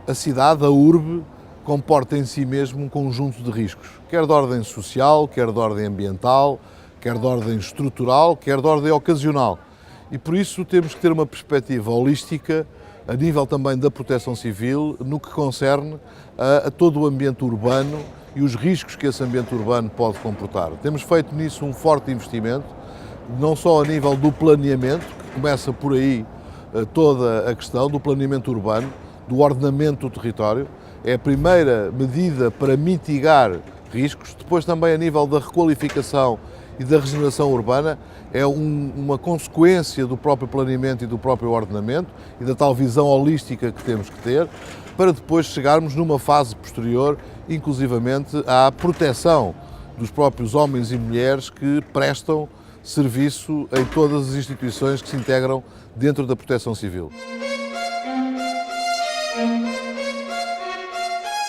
A cidade, a urbe, comporta em si mesmo um conjunto de riscos, quer de ordem social, quer de ordem ambiental, quer de ordem estrutural, quer de ordem ocasional. E por isso temos que ter uma perspectiva holística, a nível também da proteção civil, no que concerne a todo o ambiente urbano e os riscos que esse ambiente urbano pode comportar. Temos feito nisso um forte investimento, não só a nível do planeamento, que começa por aí toda a questão do planeamento urbano, do ordenamento do território, é a primeira medida para mitigar riscos. Depois também a nível da requalificação e da regeneração urbana, é uma consequência do próprio planeamento e do próprio ordenamento e da tal visão holística que temos que ter, para depois chegarmos numa fase posterior, inclusivamente à proteção dos próprios homens e mulheres que prestam serviço em todas as instituições que se integram dentro da proteção civil.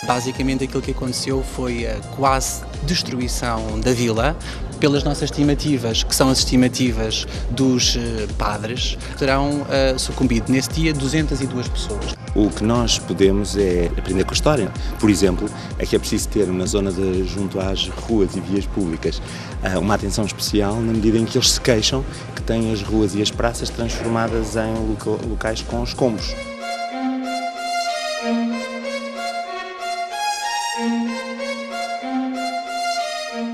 Basicamente aquilo que aconteceu foi a quase destruição da vila. Pelas nossas estimativas, que são as estimativas dos padres, terão sucumbido nesse dia 202 pessoas. O que nós podemos é aprender com a história. Por exemplo, é que é preciso ter na zona junto às ruas e vias públicas uma atenção especial na medida em que eles se queixam que têm as ruas e as praças transformadas em locais com escombros.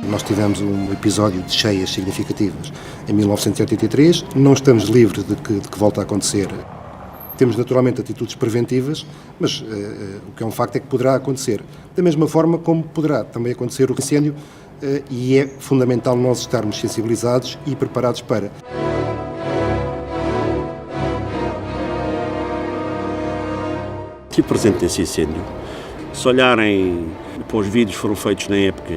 Nós tivemos um episódio de cheias significativas em 1983, não estamos livres de que volte a acontecer. Temos naturalmente atitudes preventivas, mas o que é um facto é que poderá acontecer. Da mesma forma como poderá também acontecer o incêndio, e é fundamental nós estarmos sensibilizados e preparados para. Estive presente nesse incêndio. Se olharem para os vídeos que foram feitos na época,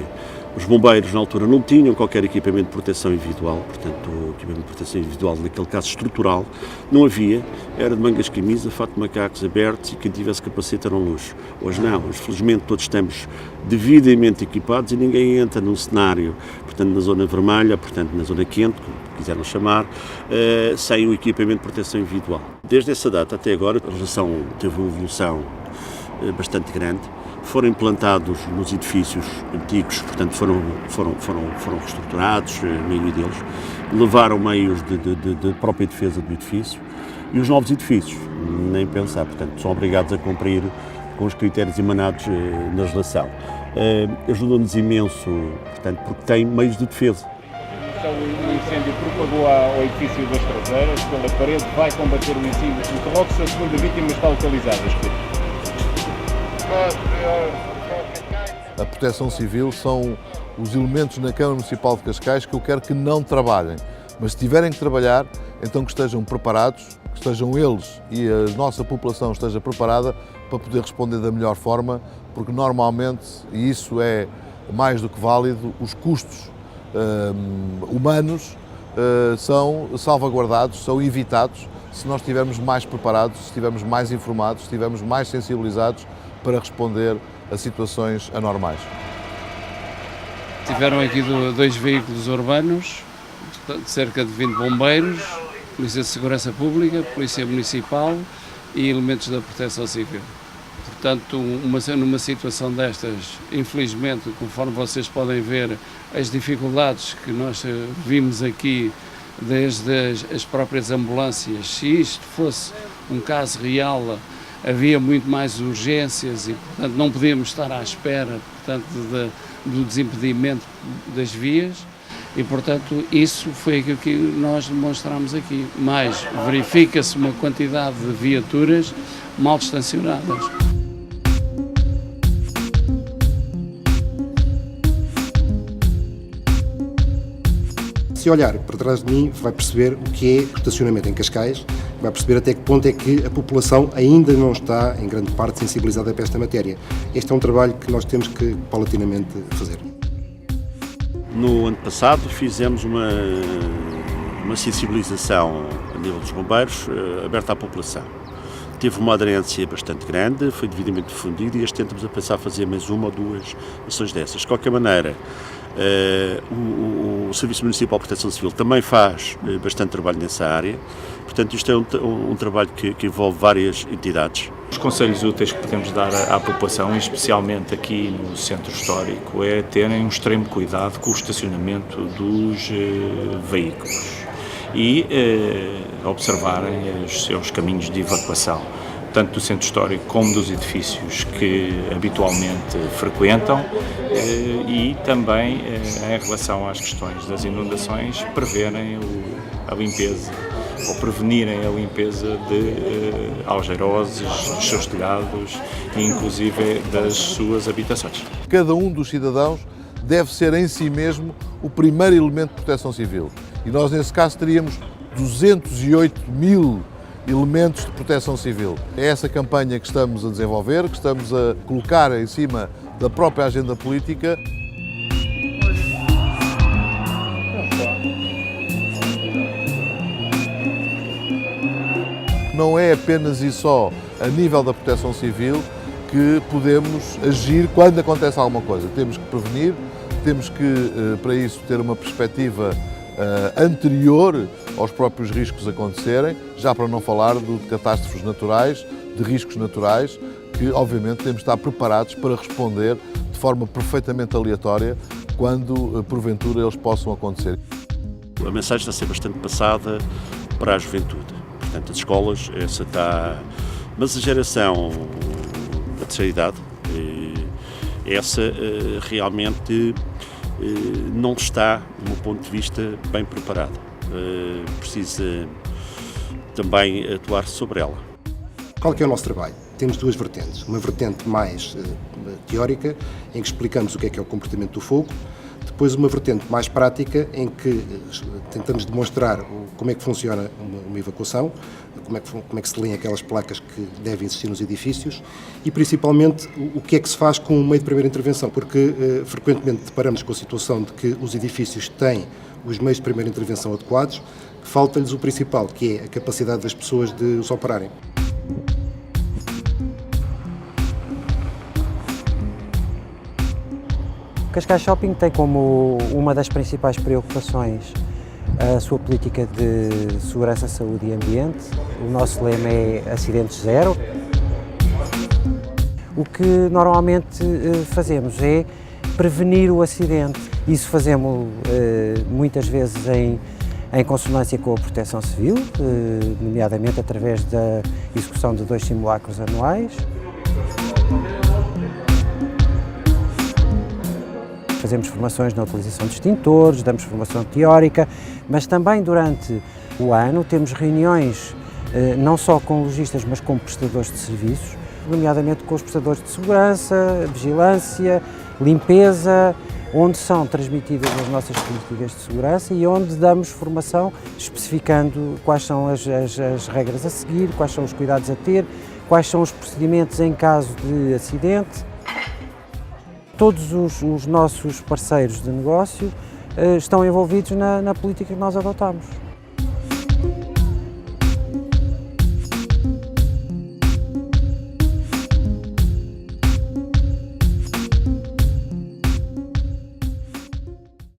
os bombeiros na altura não tinham qualquer equipamento de proteção individual, portanto o equipamento de proteção individual naquele caso estrutural não havia, era de mangas de camisa, fato de macacos abertos e quem tivesse capacete era um luxo. Hoje não, hoje felizmente todos estamos devidamente equipados e ninguém entra num cenário, portanto na zona vermelha, portanto na zona quente, como quiseram chamar, sem o equipamento de proteção individual. Desde essa data até agora a legislação teve uma evolução bastante grande. Foram implantados nos edifícios antigos, portanto foram reestruturados, a maioria deles, levaram meios de própria defesa do edifício e os novos edifícios, nem pensar, portanto são obrigados a cumprir com os critérios emanados na legislação. Ajuda-nos imenso, portanto, porque tem meios de defesa. Então o incêndio propagou ao edifício das traseiras, pela parede vai combater o incêndio. Interroga-se a segunda vítima está localizada, escuta. A proteção civil são os elementos na Câmara Municipal de Cascais que eu quero que não trabalhem, mas se tiverem que trabalhar, então que estejam preparados, que estejam eles e a nossa população esteja preparada para poder responder da melhor forma, porque normalmente, e isso é mais do que válido, os custos humanos são salvaguardados, são evitados se nós estivermos mais preparados, se estivermos mais informados, se estivermos mais sensibilizados para responder a situações anormais. Tiveram aqui dois veículos urbanos, cerca de 20 bombeiros, Polícia de Segurança Pública, Polícia Municipal e elementos da Proteção Civil. Portanto, numa situação destas, infelizmente, conforme vocês podem ver, as dificuldades que nós vimos aqui, desde as próprias ambulâncias, se isto fosse um caso real, havia muito mais urgências e, portanto, não podíamos estar à espera, portanto, do desimpedimento das vias e, portanto, isso foi aquilo que nós demonstramos aqui. Mas verifica-se uma quantidade de viaturas mal estacionadas. Se olhar para trás de mim, vai perceber o que é o estacionamento em Cascais, vai perceber até que ponto é que a população ainda não está, em grande parte, sensibilizada para esta matéria. Este é um trabalho que nós temos que, paulatinamente, fazer. No ano passado fizemos uma sensibilização a nível dos bombeiros aberta à população. Teve uma aderência bastante grande, foi devidamente difundido e este ano estamos a pensar fazer mais uma ou duas ações dessas. De qualquer maneira, O Serviço Municipal de Proteção Civil também faz bastante trabalho nessa área, portanto isto é um trabalho que envolve várias entidades. Os conselhos úteis que podemos dar à população, especialmente aqui no centro histórico, é terem um extremo cuidado com o estacionamento dos veículos e observarem os seus caminhos de evacuação, tanto do centro histórico como dos edifícios que habitualmente frequentam e também, em relação às questões das inundações, preverem a limpeza ou prevenirem a limpeza de algeiroses, dos seus telhados e inclusive das suas habitações. Cada um dos cidadãos deve ser em si mesmo o primeiro elemento de proteção civil. E nós, nesse caso, teríamos 208.000 elementos de proteção civil. É essa campanha que estamos a desenvolver, que estamos a colocar em cima da própria agenda política. Não é apenas e só a nível da proteção civil que podemos agir quando acontece alguma coisa. Temos que prevenir, temos que, para isso, ter uma perspectiva anterior aos próprios riscos acontecerem, já para não falar de catástrofes naturais, de riscos naturais, que obviamente temos de estar preparados para responder de forma perfeitamente aleatória quando porventura eles possam acontecer. A mensagem está a ser bastante passada para a juventude, portanto as escolas, essa está... Mas a geração da terceira idade, essa realmente não está, do meu ponto de vista, bem preparada. Precisa também atuar sobre ela. Qual que é o nosso trabalho? Temos duas vertentes. Uma vertente mais teórica, em que explicamos o que é o comportamento do fogo. Depois uma vertente mais prática, em que tentamos demonstrar como é que funciona uma evacuação, como é que se leem aquelas placas que devem existir nos edifícios e, principalmente, o que é que se faz com o meio de primeira intervenção, porque frequentemente deparamos com a situação de que os edifícios têm os meios de primeira intervenção adequados, falta-lhes o principal, que é a capacidade das pessoas de os operarem. Cascais Shopping tem como uma das principais preocupações a sua política de segurança, saúde e ambiente. O nosso lema é acidentes zero. O que normalmente fazemos é prevenir o acidente. Isso fazemos muitas vezes em consonância com a Proteção Civil, nomeadamente através da execução de 2 simulacros anuais. Fazemos formações na utilização de extintores, damos formação teórica, mas também durante o ano temos reuniões não só com lojistas, mas com prestadores de serviços, nomeadamente com os prestadores de segurança, vigilância, limpeza, onde são transmitidas as nossas políticas de segurança e onde damos formação especificando quais são as regras a seguir, quais são os cuidados a ter, quais são os procedimentos em caso de acidente. Todos os nossos parceiros de negócio estão envolvidos na política que nós adotamos.